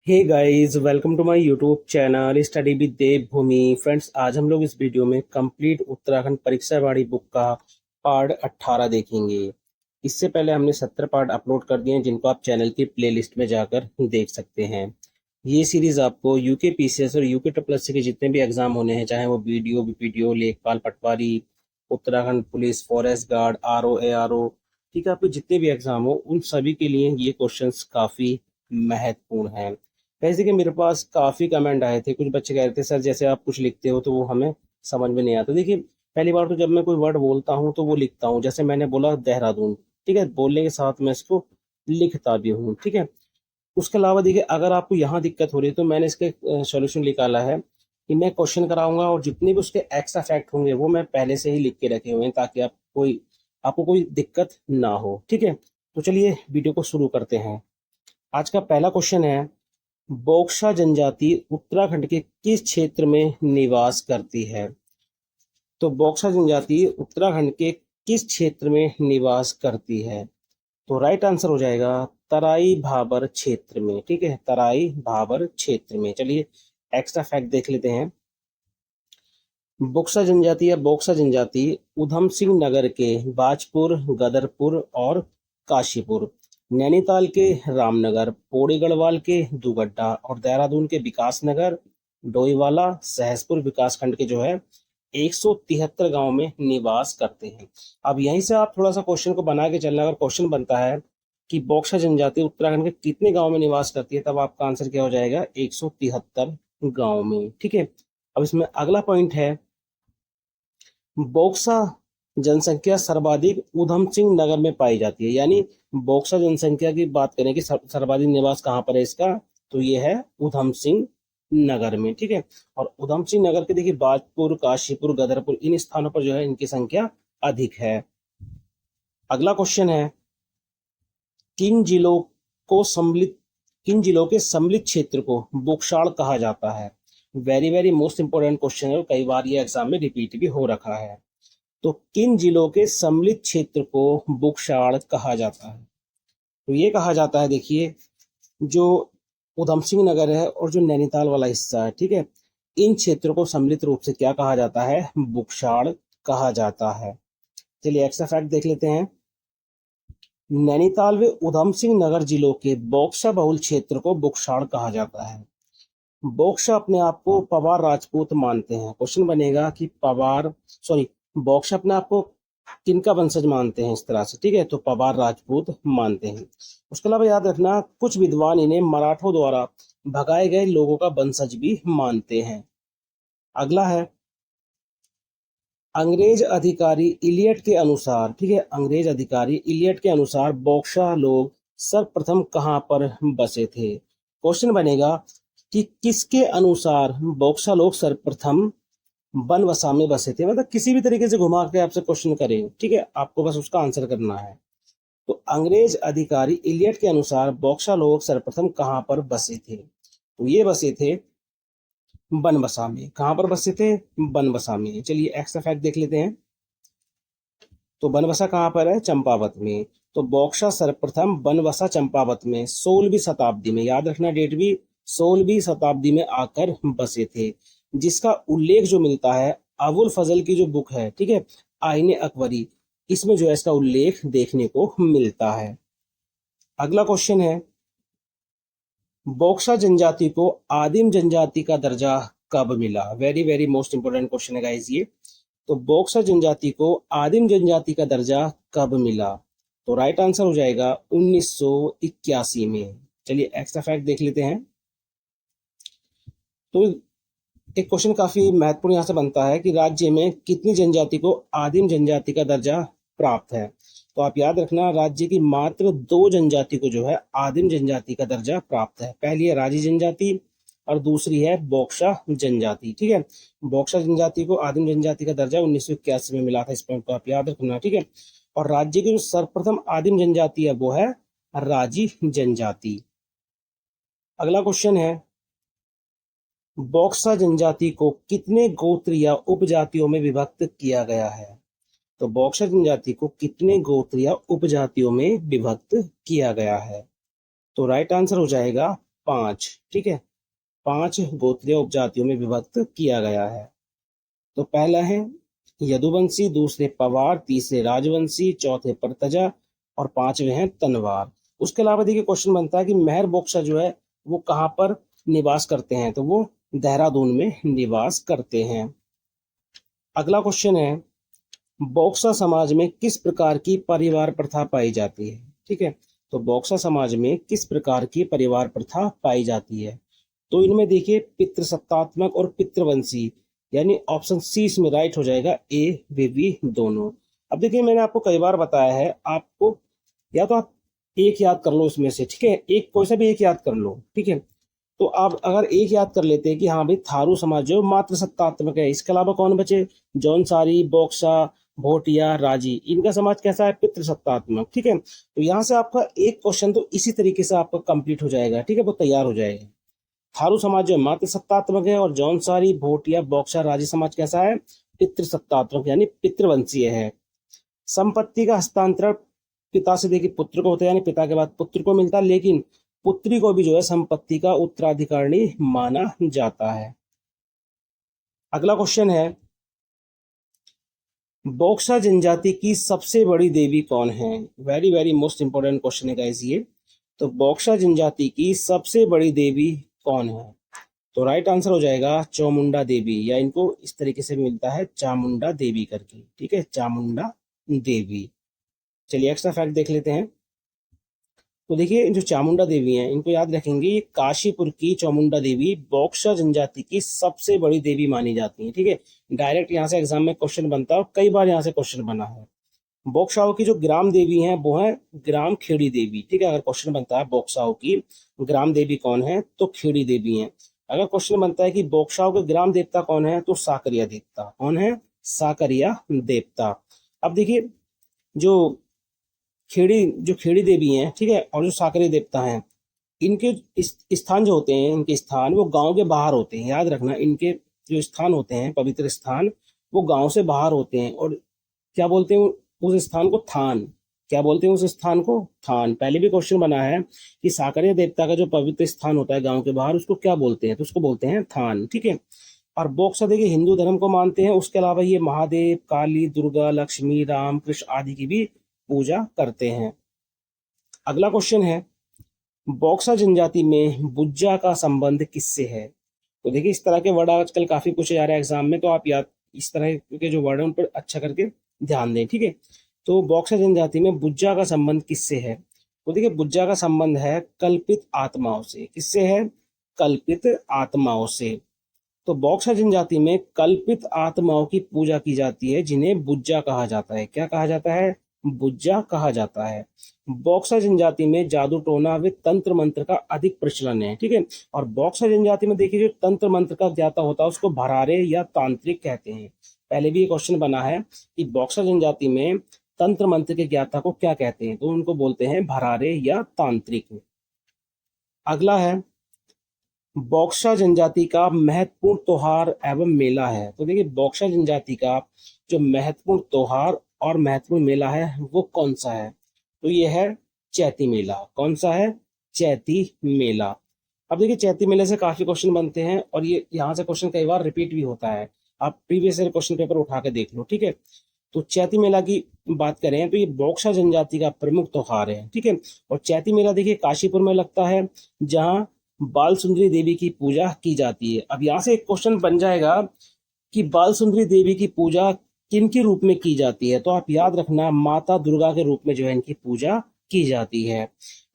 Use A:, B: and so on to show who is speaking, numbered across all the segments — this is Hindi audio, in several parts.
A: Hey guys, welcome to my YouTube channel study with Devbhoomi. Friends, आज हम लोग इस वीडियो में कंप्लीट उत्तराखंड परीक्षा वाणी बुक का पार्ट 18 देखेंगे। इससे पहले हमने 70 पार्ट अपलोड कर दिए हैं, जिनको आप चैनल की प्लेलिस्ट में जाकर देख सकते हैं। ये सीरीज आपको यूके पीसीएस और यूके ट्रिपल एससी के जितने भी एग्जाम होने हैं, चाहे वो बीडीओ, बीपीडीओ, लेखपाल, पटवारी, Uttarakhand police, forest guard, RO, ARO, ठीक है, आपके जितने भी एग्जाम हो उन सभी के लिए ये क्वेश्चंस काफी महत्वपूर्ण हैं। वैसे कि मेरे पास काफी कमेंट आए थे, कुछ बच्चे कह रहे थे सर जैसे आप कुछ लिखते हो तो वो हमें समझ में नहीं आता। देखिए, पहली बार तो जब मैं कोई वर्ड बोलता हूँ तो वो लिखता हूँ, जैसे मैंने बोला देहरादून, ठीक है, बोलने के साथ मैं इसको लिखता भी हूँ, ठीक है। उसके अलावा देखिए, अगर आपको यहाँ दिक्कत हो रही है तो मैंने इसके सॉल्यूशन निकाला है कि मैं क्वेश्चन कराऊंगा और जितने भी उसके एक्स्ट्रा फैक्ट होंगे वो मैं पहले से ही लिख के रखे हुए हैं, ताकि आपको कोई दिक्कत ना हो, ठीक है। तो चलिए वीडियो को शुरू करते हैं। आज का पहला क्वेश्चन है, बोक्सा जनजाति उत्तराखंड के किस क्षेत्र में निवास करती है? तो बोक्सा जनजाति उत्तराखंड के किस क्षेत्र में निवास करती है? तो राइट आंसर हो जाएगा तराई भाबर क्षेत्र में, ठीक है, तराई भाबर क्षेत्र में। चलिए एक्स्ट्रा फैक्ट देख लेते हैं। बोक्सा जनजाति या बोक्सा जनजाति उधम सिंह नगर के बाजपुर, गदरपुर और काशीपुर, नैनीताल के रामनगर, पौड़ी गढ़वाल के दुगड्डा और देहरादून के विकास नगर, डोईवाला, सहसपुर विकासखंड के जो है 173 गांव में निवास करते हैं। अब यहीं से आप थोड़ा सा क्वेश्चन को बना के चलना। अगर क्वेश्चन बनता है कि बोक्सा जनजाति उत्तराखंड के कितने गांव में निवास करती है, तब आपका आंसर क्या हो जाएगा? 173 गांव में, ठीक है। अब इसमें अगला पॉइंट है, बोक्सा जनसंख्या सर्वाधिक उधम सिंह नगर में पाई जाती है। यानी बोक्सा जनसंख्या की बात करें कि सर्वाधिक निवास कहाँ पर है इसका, तो ये है उधम सिंह नगर में, ठीक है। और उधम सिंह नगर के देखिए बाजपुर, काशीपुर, गदरपुर, इन स्थानों पर जो है इनकी संख्या अधिक है। अगला क्वेश्चन है, किन जिलों को सम्मिलित किन जिलों के सम्मिलित क्षेत्र को बोक्साड़ कहा जाता है? Very very most important question है और कई बार ये एग्जाम में रिपीट भी हो रखा है। तो किन जिलों के सम्मिलित क्षेत्र को बुकशाड़ कहा जाता है? तो ये कहा जाता है, देखिए, जो उधम सिंह नगर है और जो नैनीताल वाला हिस्सा है, ठीक है, इन क्षेत्रों को सम्मिलित रूप से क्या कहा जाता है? बुकशाड़ कहा जाता है। चलिए एक्स्ट्रा फैक्ट देख लेते हैं। नैनीताल व उधम सिंह नगर जिलों के बोक्सा बहुल क्षेत्र को बुकशाड़ कहा जाता है। बोक्सा अपने आप को पवार राजपूत मानते हैं। क्वेश्चन बनेगा कि बोक्सा अपने आप को किनका वंशज मानते हैं, इस तरह से, ठीक है, तो पवार राजपूत मानते हैं। उसके अलावा याद रखना, कुछ विद्वान इन्हें मराठों द्वारा भगाए गए लोगों का वंशज भी मानते हैं। अगला है, अंग्रेज अधिकारी इलियट के अनुसार, ठीक है, अंग्रेज अधिकारी इलियट के अनुसार बोक्सा लोग सर्वप्रथम कहाँ पर बसे थे? क्वेश्चन बनेगा कि किसके अनुसार बोक्सा लोग सर्वप्रथम बनवसा में बसे थे। मतलब किसी भी तरीके से घुमा के आपसे क्वेश्चन करें, ठीक है, आपको बस उसका आंसर करना है। तो अंग्रेज अधिकारी इलियट के अनुसार बोक्सा लोग सर्वप्रथम कहाँ पर बसे थे? तो ये बसे थे बनबसा में। कहाँ पर बसे थे? बनबसा में। चलिए एक्स्ट्रा फैक्ट देख लेते हैं। तो बनबसा कहाँ पर है? चंपावत में। तो बोक्सा सर्वप्रथम बनबसा चंपावत में 16वीं शताब्दी में, याद रखना डेट भी, 16वीं शताब्दी में आकर बसे थे, जिसका उल्लेख जो मिलता है अबुल फजल की जो बुक है, ठीक है, आईने अकबरी, इसमें जो है इसका उल्लेख देखने को मिलता है। अगला क्वेश्चन है, बोक्सा जनजाति को आदिम जनजाति का दर्जा कब मिला? Very very most important question है गाइस ये। तो बोक्सा जनजाति को आदिम जनजाति का दर्जा कब मिला? तो राइट आंसर हो जाएगा 1981 में। चलिए एक्स्ट्रा फैक्ट देख लेते हैं। तो एक क्वेश्चन काफी महत्वपूर्ण यहाँ से बनता है कि राज्य में कितनी जनजाति को आदिम जनजाति का दर्जा प्राप्त है? तो आप याद रखना, राज्य की मात्र 2 जनजाति को जो है आदिम जनजाति का दर्जा प्राप्त है। पहली है राजी जनजाति और दूसरी है बोक्सा जनजाति, ठीक है। बोक्सा जनजाति को आदिम जनजाति का दर्जा 1981 में मिला था, इस पॉइंट को आप याद रखना, ठीक है। और राज्य की जो सर्वप्रथम आदिम जनजाति है वो है राजी जनजाति। अगला क्वेश्चन है, बोक्सा जनजाति को कितने गोत्र या उपजातियों में विभक्त किया गया है? तो बोक्सा जनजाति को कितने गोत्र या उपजातियों में विभक्त किया गया है? तो राइट आंसर हो जाएगा 5, ठीक है, 5 गोत्रीय उपजातियों में विभक्त किया गया है। तो पहला है यदुवंशी, दूसरे पवार, तीसरे राजवंशी, चौथे परतजा और पांचवे हैं तनवार। उसके अलावा देखिए क्वेश्चन बनता है कि मेहर बोक्सा जो है वो कहाँ पर निवास करते हैं, तो वो देहरादून में निवास करते हैं। अगला क्वेश्चन है बोक्सा समाज में किस प्रकार की परिवार प्रथा पाई जाती है, ठीक है। तो बोक्सा समाज में किस प्रकार की परिवार प्रथा पाई जाती है, तो इनमें देखिए पितृसत्तात्मक और पितृवंशी, यानी ऑप्शन सी इसमें राइट हो जाएगा, ए व बी दोनों। अब देखिए मैंने आपको कई बार बताया है, आपको या तो आप एक याद कर लो उसमें से, ठीक है, एक कोई सा भी एक याद कर लो, ठीक है। तो आप अगर एक याद कर लेते हैं कि हाँ भाई थारू समाज जो मातृ सत्तात्मक है, इसके अलावा कौन बचे, जौनसारी, बोक्सा, भोटिया, राजी, इनका समाज कैसा है, पितृ सत्तात्मक, ठीक है। तो यहाँ से आपका एक क्वेश्चन तो इसी तरीके से आपका कंप्लीट हो जाएगा, ठीक है, वो तैयार हो जाएगा। थारू समाज जो मातृ सत्तात्मक है और जौनसारी, भोटिया, बॉक्सा, राजी समाज कैसा है, पितृ सत्तात्मक यानी पितृवंशीय है। संपत्ति का हस्तांतरण पिता से देखिए पुत्र को होता है, यानी पिता के बाद पुत्र को मिलता है, लेकिन पुत्री को भी जो है संपत्ति का उत्तराधिकारी माना जाता है। अगला क्वेश्चन है बोक्सा जनजाति की सबसे बड़ी देवी कौन है। Very very most important question है गाइस ये। तो बोक्सा जनजाति की सबसे बड़ी देवी कौन है, तो राइट आंसर हो जाएगा चामुंडा देवी, या इनको इस तरीके से मिलता है चामुंडा देवी करके, ठीक है, चामुंडा देवी। चलिए एक्स्ट्रा फैक्ट देख लेते हैं। तो देखिए जो चामुंडा देवी हैं इनको याद रखेंगे, ये काशीपुर की चामुंडा देवी बोक्सा जनजाति की सबसे बड़ी देवी मानी जाती है, ठीक है। डायरेक्ट यहाँ से एग्जाम में क्वेश्चन बनता है और कई बार यहाँ से क्वेश्चन बना है। बोक्साओं की जो ग्राम देवी हैं वो है ग्राम खेड़ी देवी, ठीक है। अगर क्वेश्चन बनता है बोक्साओं की ग्राम देवी कौन है, तो खेड़ी देवी है। अगर क्वेश्चन बनता है कि बोक्साओं के ग्राम देवता कौन है, तो साकरिया देवता। कौन है, साकरिया देवता। अब देखिए जो खेड़ी देवी हैं, ठीक है, और जो साकरी देवता हैं, इनके स्थान जो होते हैं, इनके स्थान वो गांव के बाहर होते हैं। याद रखना, इनके जो स्थान होते हैं, पवित्र स्थान, वो गांव से बाहर होते हैं। और क्या बोलते हैं उस स्थान को, थान। क्या बोलते हैं उस स्थान को, थान। पहले भी क्वेश्चन बना है कि साकरिया देवता का जो पवित्र स्थान होता है गांव के बाहर, उसको क्या बोलते हैं, तो उसको बोलते हैं थान, ठीक है। और बोक्सा देखिए हिंदू धर्म को मानते हैं, उसके अलावा ये महादेव, काली, दुर्गा, लक्ष्मी, राम, कृष्ण आदि की भी पूजा करते हैं। अगला क्वेश्चन है बॉक्सा जनजाति में बुज्जा का संबंध किससे है। तो देखिए इस तरह के वर्ड आजकल काफी पूछे जा रहे हैं एग्जाम में, तो आप याद इस तरह के जो वर्ड है उन पर अच्छा करके ध्यान दें, ठीक है। तो बॉक्सा जनजाति में बुज्जा का संबंध किससे है, तो देखिए बुज्जा का संबंध है कल्पित आत्माओं से। किससे है, कल्पित आत्माओं से। तो बॉक्सा जनजाति में कल्पित आत्माओं की पूजा की जाती है, जिन्हें बुज्जा कहा जाता है। क्या कहा जाता है, बुज्जा कहा जाता है। बॉक्सा जनजाति में जादू टोना व तंत्र मंत्र का अधिक प्रचलन है, ठीक है। और बॉक्सा जनजाति में देखिए जो तंत्र मंत्र का ज्ञाता होता है उसको भरारे या तांत्रिक कहते हैं। पहले भी ये क्वेश्चन बना है कि बॉक्सा जनजाति में तंत्र मंत्र के ज्ञाता को क्या कहते हैं, तो उनको बोलते हैं भरारे या तांत्रिक। अगला है बॉक्सा जनजाति का महत्वपूर्ण त्योहार एवं मेला है। तो देखिए बॉक्सा जनजाति का जो महत्वपूर्ण त्योहार और महत्वपूर्ण मेला है वो कौन सा है, तो ये है चैती मेला। कौन सा है, चैती मेला। अब देखिए चैती मेले से काफी क्वेश्चन बनते हैं और ये यहाँ से क्वेश्चन कई बार रिपीट भी होता है। आप प्रीवियस ईयर क्वेश्चन पेपर उठा के देख लो, ठीक है। तो चैती मेला की बात करें तो ये बॉक्सा जनजाति का प्रमुख त्योहार है, ठीक है। और चैती मेला देखिए काशीपुर में लगता है, जहाँ बाल सुंदरी देवी की पूजा की जाती है। अब यहाँ से एक क्वेश्चन बन जाएगा कि बाल सुंदरी देवी की पूजा किन के रूप में की जाती है, तो आप याद रखना माता दुर्गा के रूप में जो है इनकी पूजा की जाती है।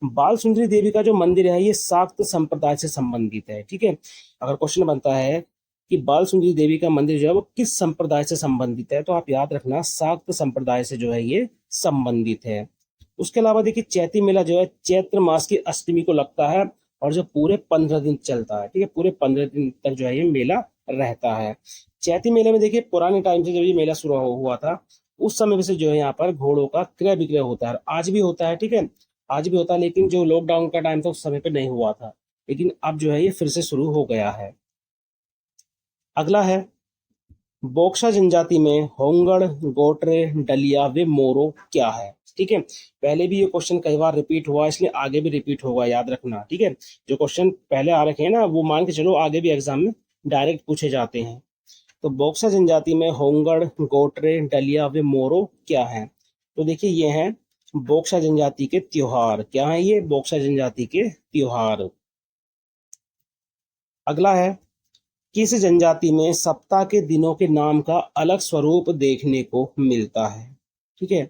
A: बाल सुंदरी देवी का जो मंदिर है ये शाक्त संप्रदाय से संबंधित है, ठीक है। अगर क्वेश्चन बनता है कि बाल सुंदरी देवी का मंदिर जो है वो किस संप्रदाय से संबंधित है, तो आप याद रखना शाक्त संप्रदाय से जो है ये संबंधित है। उसके अलावा देखिए चैती मेला जो है चैत्र मास की अष्टमी को लगता है और जो पूरे 15 दिन चलता है, ठीक है। पूरे 15 दिन तक जो है ये मेला रहता है। चैती मेले में देखिए पुराने टाइम से जब ये मेला शुरू हुआ था उस समय से जो है यहाँ पर घोड़ों का क्रय विक्रय होता है, आज भी होता है, ठीक है, आज भी होता है। लेकिन जो लॉकडाउन का टाइम था उस समय पे नहीं हुआ था, लेकिन अब जो है ये फिर से शुरू हो गया है। अगला है बोक्सा जनजाति में होंगड़, गोटरे, डलिया व मोरो क्या है। ठीक है, पहले भी ये क्वेश्चन कई बार रिपीट हुआ, इसलिए आगे भी रिपीट होगा, याद रखना। ठीक है, जो क्वेश्चन पहले आ रखे हैं ना, वो मान के चलो आगे भी एग्जाम में डायरेक्ट पूछे जाते हैं। तो बॉक्सा जनजाति में होंगड़, गोटरे, डलिया व मोरो क्या है? तो देखिए ये हैं बॉक्सा जनजाति के त्योहार। क्या है ये? बॉक्सा जनजाति के त्योहार। अगला है, किस जनजाति में सप्ताह के दिनों के नाम का अलग स्वरूप देखने को मिलता है? ठीक है,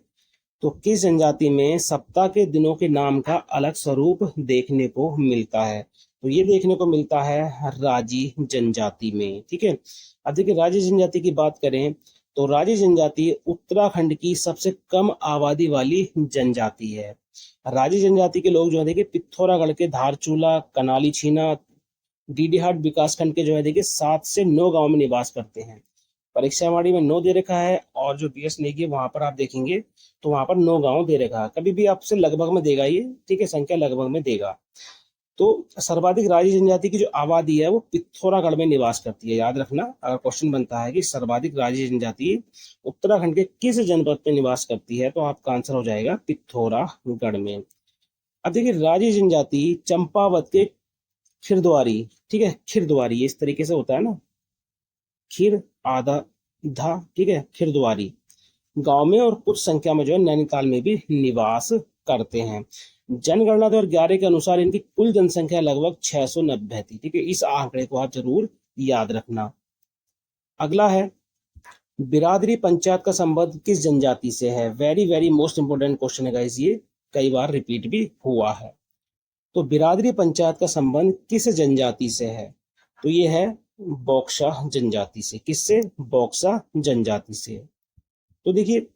A: तो किस जनजाति में सप्ताह के दिनों के नाम का अलग स्वरूप देखने को मिलता है? तो ये देखने को मिलता है राजी जनजाति में। ठीक है, अब देखिए राजी जनजाति की बात करें तो राजी जनजाति उत्तराखंड की सबसे कम आबादी वाली जनजाति है। राजी जनजाति के लोग जो है देखिए पिथौरागढ़ के धारचूला, कनाली छीना, डीडीहाट विकासखंड के जो है देखिए 7 से 9 गांव में निवास करते हैं। परीक्षावाड़ी में 9 दे रखा है, और जो बीएस नेगी वहां पर आप देखेंगे तो वहां पर 9 गांव दे रखा है। कभी भी आपसे लगभग में देगा ये, ठीक है, संख्या लगभग में देगा। तो सर्वाधिक राजी जनजाति की जो आबादी है वो पिथौरागढ़ में निवास करती है। याद रखना, अगर क्वेश्चन बनता है कि सर्वाधिक राजी जनजाति उत्तराखंड के किस जनपद में निवास करती है, तो आपका आंसर हो जाएगा पिथौरागढ़ में। अब देखिए राजी जनजाति चंपावत के खिरद्वारी, ठीक है, खिरद्वारी ये इस तरीके से होता है ना, खिर आधा धा, ठीक है, खिरद्वारी गांव में और कुछ संख्या में जो है नैनीताल में भी निवास करते हैं। जनगणना 2011 के अनुसार इनकी कुल जनसंख्या लगभग 690 थी। ठीक है, इस आंकड़े को आप जरूर याद रखना। अगला है, बिरादरी पंचायत का संबंध किस जनजाति से है? Very very most important question है गाइस, ये कई बार रिपीट भी हुआ है। तो बिरादरी पंचायत का संबंध किस जनजाति से है? तो ये है बॉक्सा जनजाति से। किससे? बॉक्सा जनजाति से। तो देखिए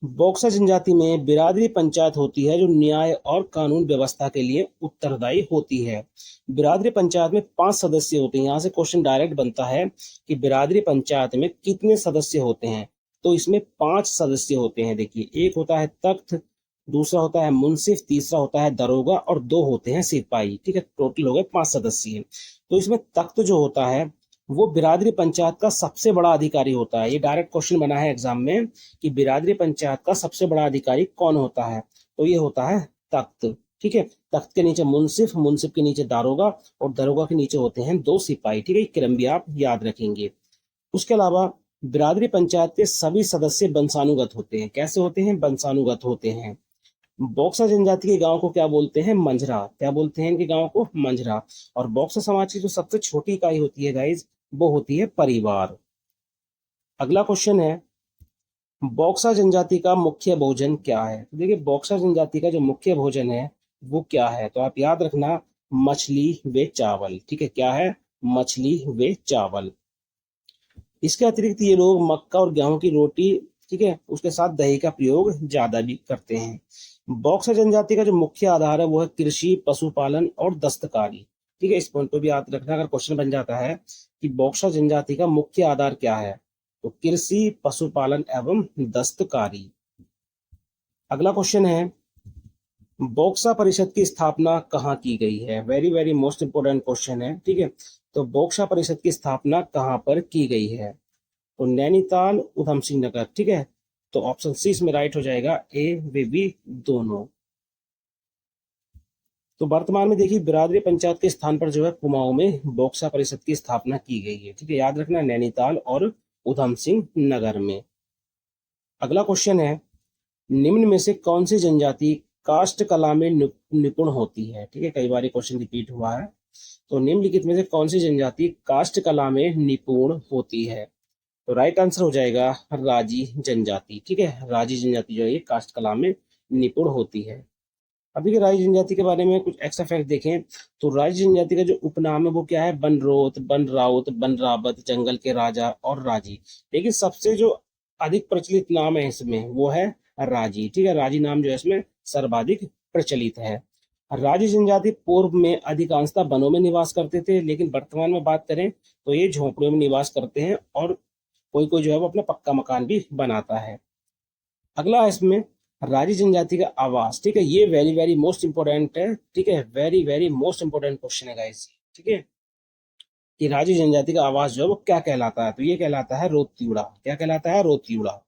A: बॉक्सा जनजाति में बिरादरी पंचायत होती है जो न्याय और कानून व्यवस्था के लिए उत्तरदायी होती है। बिरादरी पंचायत में 5 सदस्य होते हैं। यहाँ से क्वेश्चन डायरेक्ट बनता है कि बिरादरी पंचायत में कितने सदस्य होते हैं? तो इसमें 5 सदस्य होते हैं। देखिए, एक होता है तख्त, दूसरा होता है मुंसिफ, तीसरा होता है दरोगा, और 2 होते हैं सिपाही। ठीक है, टोटल हो गए 5 सदस्य। तो इसमें तख्त जो होता है वो बिरादरी पंचायत का सबसे बड़ा अधिकारी होता है। ये डायरेक्ट क्वेश्चन बना है एग्जाम में कि बिरादरी पंचायत का सबसे बड़ा अधिकारी कौन होता है? तो ये होता है तख्त। ठीक है, तख्त के नीचे मुंसिफ, मुंसिफ के नीचे दारोगा, और दरोगा के नीचे होते हैं 2 सिपाही। ठीक है, क्रम भी आप याद रखेंगे। उसके अलावा बिरादरी पंचायत के सभी सदस्य वंशानुगत होते हैं। कैसे होते हैं? वंशानुगत होते हैं। बॉक्सा जनजाति के गांव को क्या बोलते हैं? मंझरा। क्या बोलते हैं इनके गांव को? मंझरा। और बॉक्सा समाज की जो सबसे छोटी इकाई होती है गाइज, वो होती है परिवार। अगला क्वेश्चन है, बॉक्सा जनजाति का मुख्य भोजन क्या है? तो देखिए बॉक्सा जनजाति का जो मुख्य भोजन है वो क्या है? तो आप याद रखना, मछली व चावल। ठीक है, क्या है? मछली व चावल। इसके अतिरिक्त ये लोग मक्का और गेहूं की रोटी, ठीक है, उसके साथ दही का प्रयोग ज्यादा भी करते हैं। बॉक्सा जनजाति का जो मुख्य आधार है वो है कृषि, पशुपालन और दस्तकारी। ठीक है, इस पॉइंट को भी याद रखना, अगर क्वेश्चन बन जाता है कि बॉक्सा जनजाति का मुख्य आधार क्या है, तो कृषि, पशुपालन एवं दस्तकारी। अगला क्वेश्चन है, बॉक्सा परिषद की स्थापना कहाँ की गई है? Very very most important question है। ठीक है, तो बॉक्सा परिषद की स्थापना कहाँ पर की गई है? तो नैनीताल, उधम सिंह नगर। ठीक है, तो ऑप्शन सी इसमें राइट हो जाएगा, ए व बी दोनों। तो वर्तमान में देखिए बिरादरी पंचायत के स्थान पर जो है कुमाऊं में बॉक्सा परिषद की स्थापना की गई है। ठीक है, याद रखना, नैनीताल और उधम सिंह नगर में। अगला क्वेश्चन है, निम्न में से कौन सी जनजाति काष्ठ कला में निपुण होती है? ठीक है, कई बार क्वेश्चन रिपीट हुआ है। तो निम्नलिखित में से कौन सी जनजाति काष्ठ कला में निपुण होती है? तो राइट आंसर हो जाएगा राजी जनजाति। ठीक है, राजी जनजाति जो है ये काष्ठ कला में निपुण होती है। अभी के राजी जनजाति के बारे में कुछ एक्स्ट्रा फैक्ट देखें तो राजी जनजाति का जो उपनाम है वो क्या है? बनरोत, बन राउत, बन रावत, जंगल के राजा और राजी। लेकिन सबसे जो अधिक प्रचलित नाम है इसमें वो है राजी। ठीक है, राजी नाम जो है इसमें सर्वाधिक प्रचलित है। राजी जनजाति पूर्व में अधिकांशतः वनों में निवास करते थे, लेकिन वर्तमान में बात करें तो ये झोंपड़ियों में निवास करते हैं, और कोई कोई जो है वो अपना पक्का मकान भी बनाता है। अगला इसमें राजी जनजाति का आवास। ठीक है, ये वेरी वेरी मोस्ट इंपोर्टेंट है। ठीक है, very very most important question है गाइस। ठीक है, कि राजी जनजाति का आवास जो है वो क्या कहलाता है? तो ये कहलाता है रोतियुड़ा। क्या कहलाता है? रोतियुड़ा।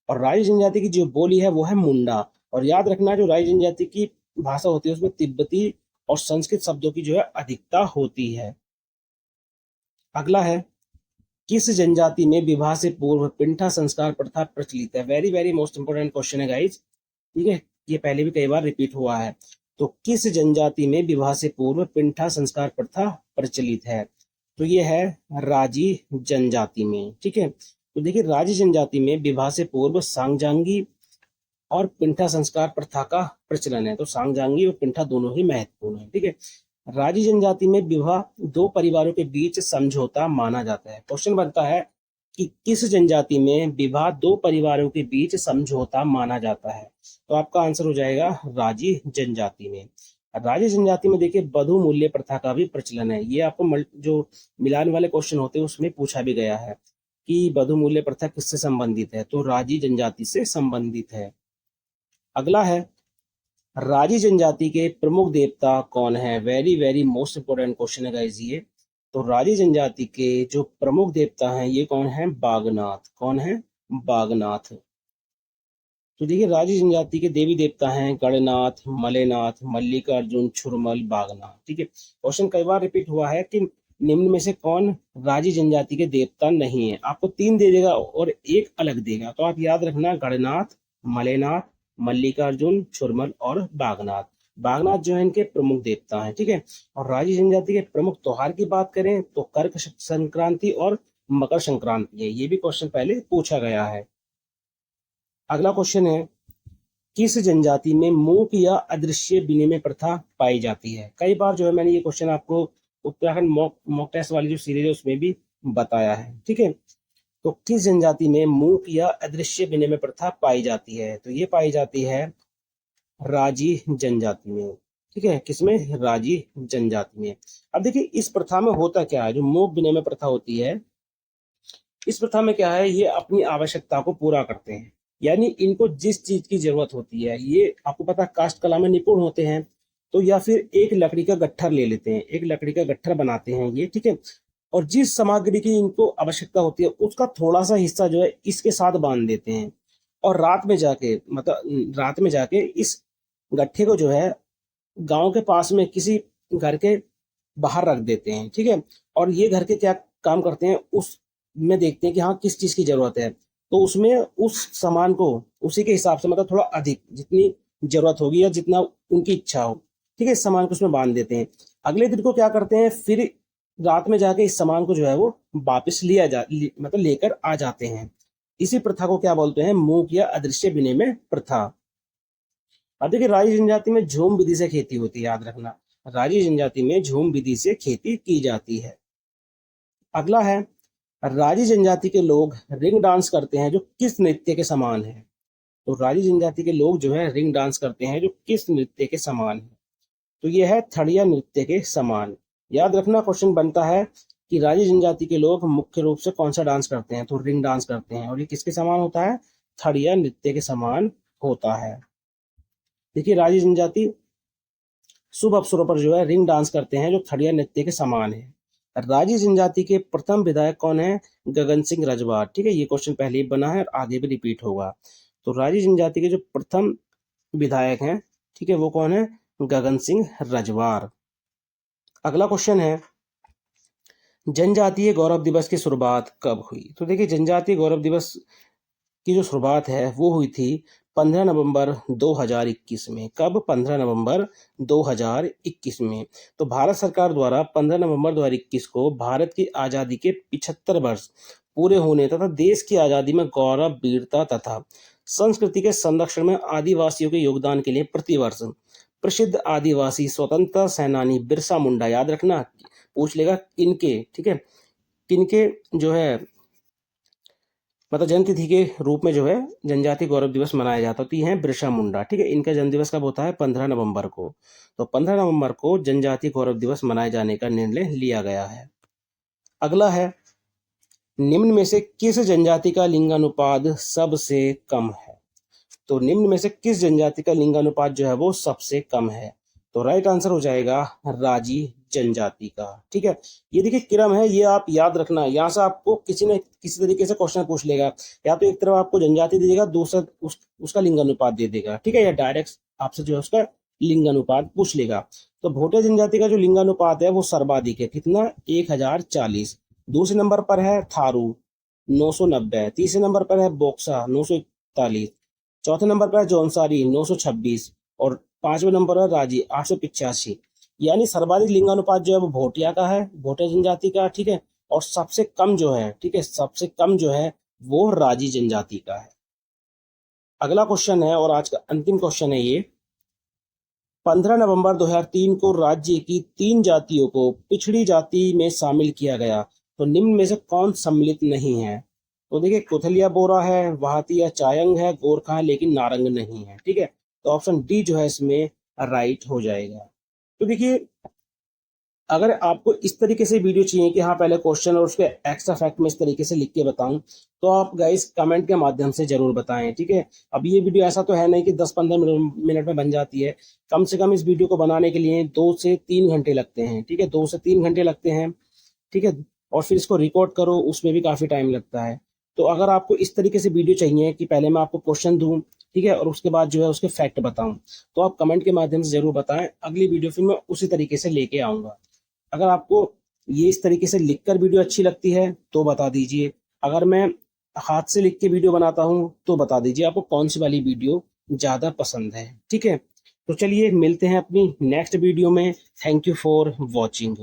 A: और राजी जनजाति की जो बोली है वो है मुंडा। और याद रखना जो राई जनजाति की भाषा होती है उसमें तिब्बती और संस्कृत शब्दों की जो है अधिकता होती है। अगला है, किस जनजाति में विवाह से पूर्व पिंठा संस्कार प्रथा प्रचलित है? Very very most important question है गाइज, ठीक है, ये पहले भी कई बार रिपीट हुआ है। तो किस जनजाति में विवाह से पूर्व पिंठा संस्कार प्रथा प्रचलित है? तो ये है राजी जनजाति में, ठीक है। तो देखिए राजी जनजाति में विवाह से पूर्व सांगजांगी और पिंठा संस्कार प्रथा का प्रचलन है। तो सांगजांगी और पिंठा दोनों ही महत्वपूर्ण है, ठीक है। राजी जनजाति में विवाह दो परिवारों के बीच समझौता माना जाता है। क्वेश्चन बनता है कि किस जनजाति में विवाह दो परिवारों के बीच समझौता माना जाता है? तो आपका आंसर हो जाएगा राजी जनजाति में। राजी जनजाति में देखिए वधु मूल्य प्रथा का भी प्रचलन है। ये आपको जो मिलान वाले क्वेश्चन होते हैं उसमें पूछा भी गया है कि वधु मूल्य प्रथा किससे संबंधित है? तो राजी जनजाति से संबंधित है। अगला है, राजी जनजाति के प्रमुख देवता कौन है? Very very most important question है गाइस ये। तो राजी जनजाति के जो प्रमुख देवता हैं ये कौन है? बागनाथ। कौन है? बागनाथ। तो देखिए राजी जनजाति के देवी देवता हैं गणनाथ, मलेनाथ, मल्लिकार्जुन, छुरमल, बागनाथ, ठीक है। क्वेश्चन कई बार रिपीट हुआ है कि निम्न में से कौन राजी जनजाति के देवता नहीं है? आपको 3 दे देगा और एक अलग देगा, तो आप याद रखना गणनाथ, मलेनाथ, मल्लिकार्जुन, छुरमल और बागनाथ। बागनाथ जो है इनके प्रमुख देवता हैं, ठीक है। और राजी जनजाति के प्रमुख त्योहार की बात करें तो कर्क संक्रांति और मकर संक्रांति है। ये भी क्वेश्चन पहले पूछा गया है। अगला क्वेश्चन है, किस जनजाति में मूक या अदृश्य विनिमय प्रथा पाई जाती है? कई बार जो है मैंने ये क्वेश्चन आपको उत्तराखंड मॉक टेस्ट वाली जो सीरीज है उसमें भी बताया है, ठीक है। तो किस जनजाति में मूक या अदृश्य विनिमय प्रथा पाई जाती है? तो ये पाई जाती है राजी जनजाति में, ठीक है। किसमें? राजी जनजाति में। अब देखिए इस प्रथा में होता क्या है, जो मूक विनिमय प्रथा होती है इस प्रथा में क्या है, ये अपनी आवश्यकता को पूरा करते हैं, यानी इनको जिस चीज की जरूरत होती है, ये आपको पता काष्ठ कला में निपुण होते हैं, तो या फिर एक लकड़ी का गट्ठर ले लेते हैं, एक लकड़ी का गट्ठर बनाते हैं ये, ठीक है। और जिस सामग्री की इनको आवश्यकता होती है उसका थोड़ा सा हिस्सा जो है इसके साथ बांध देते हैं और रात में जाके इस गट्ठे को जो है गांव के पास में किसी घर के बाहर रख देते हैं, ठीक है। और ये घर के क्या काम करते हैं उस में देखते हैं कि हाँ किस चीज की जरूरत है, तो उसमें उस सामान को उसी के हिसाब से मतलब थोड़ा अधिक जितनी जरूरत होगी या जितना उनकी इच्छा हो, ठीक है, इस सामान को उसमें बांध देते हैं। अगले दिन को क्या करते हैं, फिर रात में जाके इस सामान को जो है वो वापस मतलब लेकर आ जाते हैं। इसी प्रथा को क्या बोलते हैं? मूक या अदृश्य विनिमय प्रथा। अब देखिए राजी जनजाति में झूम विधि से खेती होती है, याद रखना राजी जनजाति में झूम विधि से खेती की जाती है। अगला है, राजी जनजाति के लोग रिंग डांस करते हैं जो किस नृत्य के समान है? तो राजी जनजाति के लोग जो है रिंग डांस करते हैं जो किस नृत्य के समान है? तो यह है थड़िया नृत्य के समान। याद रखना क्वेश्चन बनता है कि राजी जनजाति के लोग मुख्य रूप से कौन सा डांस करते हैं? तो रिंग डांस करते हैं और ये किसके समान होता है? थड़िया नृत्य के समान होता है। देखिए राजी जनजाति शुभ अवसरों पर जो है रिंग डांस करते हैं जो थड़िया नृत्य के समान है। राजी जनजाति के प्रथम विधायक कौन है? गगन सिंह रजवाड़, ठीक है। ये क्वेश्चन पहले ही बना है और आगे भी रिपीट होगा। तो राजी जनजाति के जो प्रथम विधायक हैं, ठीक है, वो कौन है? गगन सिंह रजवाड़। अगला क्वेश्चन है, जनजातीय गौरव दिवस की शुरुआत कब हुई? तो देखिए जनजातीय गौरव दिवस की जो शुरुआत है वो हुई थी 15 नवंबर 2021 में। कब? 15 नवंबर 2021 में। तो भारत सरकार द्वारा 15 नवंबर 2021 को भारत की आज़ादी के 75 वर्ष पूरे होने तथा देश की आज़ादी में गौरव, वीरता तथा संस्कृति के संरक्षण में आदिवासियों के योगदान के लिए प्रतिवर्ष प्रसिद्ध आदिवासी स्वतंत्रता सेनानी बिरसा मुंडा, याद रखना पूछ लेगा इनके, ठीक है, किनके जो है मतलब जन्म तिथि के रूप में जो है जनजातीय गौरव दिवस मनाया जाता है, तो ये है बिरसा मुंडा, ठीक है। इनका जन्म दिवस कब होता है? 15 नवंबर को। तो 15 नवंबर को जनजातीय गौरव दिवस मनाए जाने का निर्णय लिया गया है। अगला है, निम्न में से किस जनजाति का लिंगानुपात सबसे कम है? तो निम्न में से किस जनजाति का लिंगानुपात जो है वो सबसे कम है? तो राइट आंसर हो जाएगा राजी जनजाति का। ठीक है, ये देखिए क्रम है, ये आप याद रखना। यहाँ से आपको किसी न किसी तरीके से क्वेश्चन पूछ लेगा, या तो एक तरफ आपको जनजाति दे देगा, दूसरा उसका लिंगानुपात दे देगा। ठीक है, या डायरेक्ट आपसे जो है उसका लिंगानुपात पूछ लेगा। तो भोटिया जनजाति का जो लिंगानुपात है वो सर्वाधिक है, कितना, 1040। दूसरे नंबर पर है थारू 990, तीसरे नंबर पर है बोक्सा 941, चौथे नंबर पर है जौनसारी 926, और पांचवें नंबर पर राजी 885। यानी सर्वाधिक लिंगानुपात जो है वो भोटिया का है, भोटिया जनजाति का। ठीक है, और सबसे कम जो है, ठीक है, सबसे कम जो है वो राजी जनजाति का है। अगला क्वेश्चन है और आज का अंतिम क्वेश्चन है ये। 15 नवंबर 2003 को राज्य की 3 जातियों को पिछड़ी जाति में शामिल किया गया, तो निम्न में से कौन सम्मिलित नहीं है? तो देखिए कुथलिया बोरा है, वाहतिया चायंग है, गोरखा है, लेकिन नारंग नहीं है। ठीक है, तो ऑप्शन डी जो है इसमें राइट हो जाएगा। तो देखिए अगर आपको इस तरीके से वीडियो चाहिए कि हाँ पहले क्वेश्चन और उसके एक्स्ट्रा फैक्ट में इस तरीके से लिख के बताऊं, तो आप गाइस कमेंट के माध्यम से जरूर बताएं। ठीक है, अब ये वीडियो ऐसा तो है नहीं कि 10-15 मिनट में बन जाती है। कम से कम इस वीडियो को बनाने के लिए 2 से 3 घंटे लगते हैं। ठीक है, 2 से 3 घंटे लगते हैं। ठीक है, और फिर इसको रिकॉर्ड करो, उसमें भी काफ़ी टाइम लगता है। तो अगर आपको इस तरीके से वीडियो चाहिए कि पहले मैं आपको क्वेश्चन दूं, ठीक है, और उसके बाद जो है उसके फैक्ट बताऊं, तो आप कमेंट के माध्यम से जरूर बताएं। अगली वीडियो फिर मैं उसी तरीके से लेके आऊंगा। अगर आपको ये इस तरीके से लिखकर वीडियो अच्छी लगती है तो बता दीजिए। अगर मैं हाथ से लिख के वीडियो बनाता हूं तो बता दीजिए आपको कौन सी वाली वीडियो ज़्यादा पसंद है। ठीक है, तो चलिए मिलते हैं अपनी नेक्स्ट वीडियो में। Thank you for watching.